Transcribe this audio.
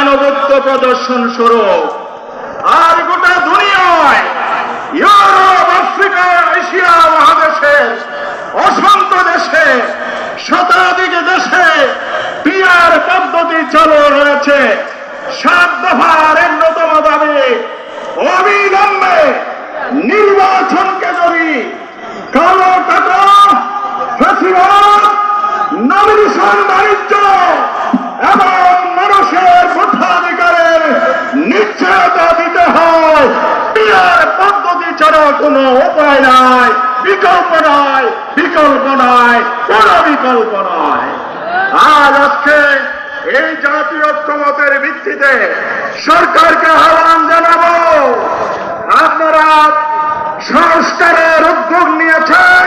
আনুগত্য প্রদর্শন স্বরূপ। আর গোটা দুনিয়ায় ইউরোপ, আফ্রিকা, এশিয়া মহাদেশের অসংখ্য দেশে, শতাধিক দেশে পিআর পদ্ধতি চালু রয়েছে। 7 দফার অন্যতম দাবি অবিলম্বে নির্বাচনকে যদি কালো টাকা, ফ্যাসিবাদ, নমিনেশন বাণিজ্য এবং মানুষের ভোটাধিকারের নিশ্চয়তা দিতে হয়, পিআর পদ্ধতি ছাড়া কোনো উপায় নাই, বিকল্প নাই, বিকল্প নাই, কোনো বিকল্প নয়। আজ আজকে এই জাতীয় ঐক্যমতের ভিত্তিতে সরকারকে আহ্বান জানাবো, আপনারা সংস্কারের উদ্যোগ নিয়েছেন,